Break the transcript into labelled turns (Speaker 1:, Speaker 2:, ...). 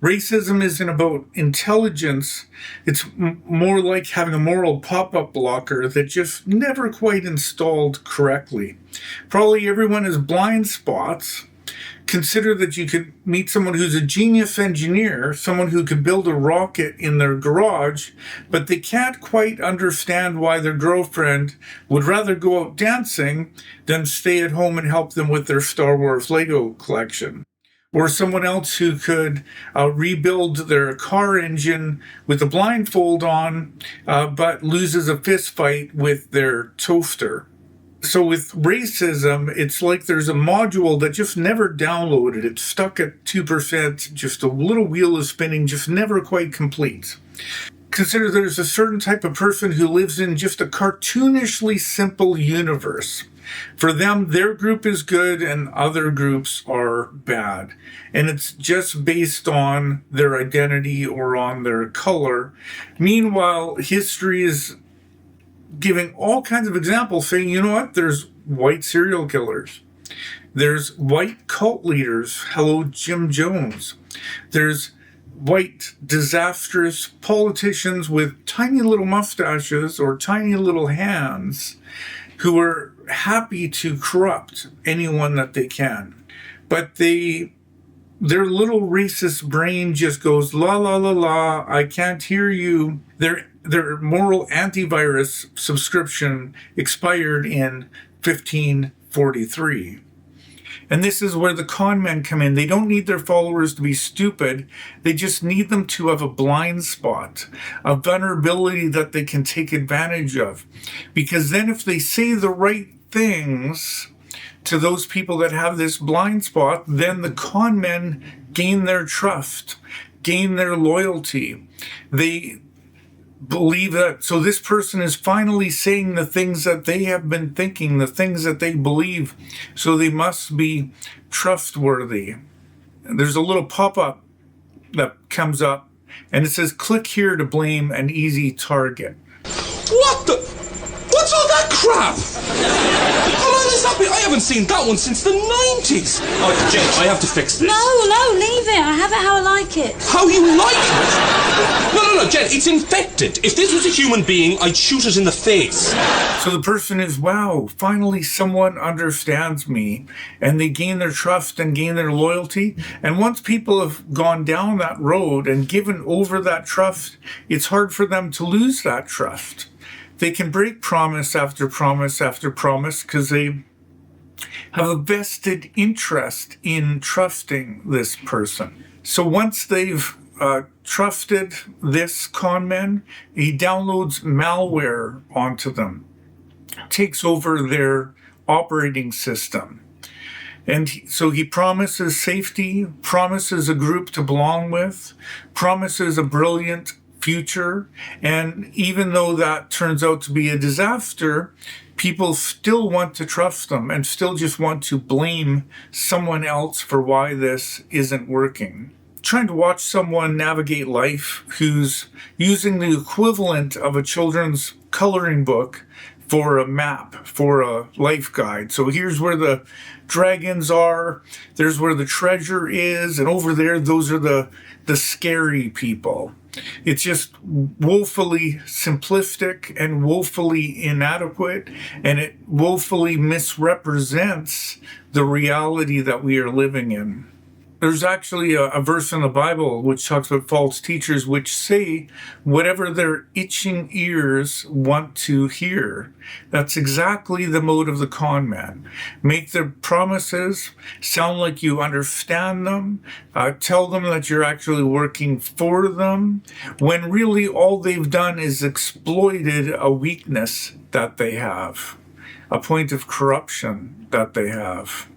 Speaker 1: Racism isn't about intelligence. It's more like having a moral pop-up blocker that just never quite installed correctly. Probably everyone has blind spots. Consider that you could meet someone who's a genius engineer, someone who could build a rocket in their garage, but they can't quite understand why their girlfriend would rather go out dancing than stay at home and help them with their Star Wars Lego collection. Or someone else who could rebuild their car engine with a blindfold on, but loses a fist fight with their toaster. So with racism, it's like there's a module that just never downloaded. It's stuck at 2%, just a little wheel is spinning, just never quite complete. Consider there's a certain type of person who lives in just a cartoonishly simple universe. For them, their group is good and other groups are bad. And it's just based on their identity or on their color. Meanwhile, history is giving all kinds of examples saying, you know what, there's white serial killers. There's white cult leaders. Hello, Jim Jones. There's white, disastrous politicians with tiny little mustaches or tiny little hands who are happy to corrupt anyone that they can. But their little racist brain just goes, la, la, la, la, I can't hear you. Their moral antivirus subscription expired in 1543. And this is where the con men come in. They don't need their followers to be stupid. They just need them to have a blind spot, a vulnerability that they can take advantage of. Because then if they say the right things to those people that have this blind spot, then the con men gain their trust, gain their loyalty. They believe that, so this person is finally saying the things that they have been thinking, the things that they believe, so they must be trustworthy. And there's a little pop-up that comes up, and it says, click here to blame an easy target.
Speaker 2: What the? What's all that crap? How long has that been? I haven't seen that one since the 90s. Oh, Jen, I have to fix this.
Speaker 3: No, leave it. I have it how I like it.
Speaker 2: How you like it? No, Jen, it's infected. If this was a human being, I'd shoot it in the face.
Speaker 1: So the person is, wow, finally someone understands me, and they gain their trust and gain their loyalty. And once people have gone down that road and given over that trust, it's hard for them to lose that trust. They can break promise after promise after promise because they have a vested interest in trusting this person. So once they've trusted this con man, he downloads malware onto them, takes over their operating system. And so he promises safety, promises a group to belong with, promises a brilliant future. And even though that turns out to be a disaster, people still want to trust them and still just want to blame someone else for why this isn't working. Trying to watch someone navigate life who's using the equivalent of a children's coloring book for a map, for a life guide. So here's where the dragons are, there's where the treasure is, and over there, those are the scary people. It's just woefully simplistic and woefully inadequate, and it woefully misrepresents the reality that we are living in. There's actually a verse in the Bible which talks about false teachers which say whatever their itching ears want to hear. That's exactly the mode of the con man. Make their promises sound like you understand them. Tell them that you're actually working for them, when really all they've done is exploited a weakness that they have, a point of corruption that they have.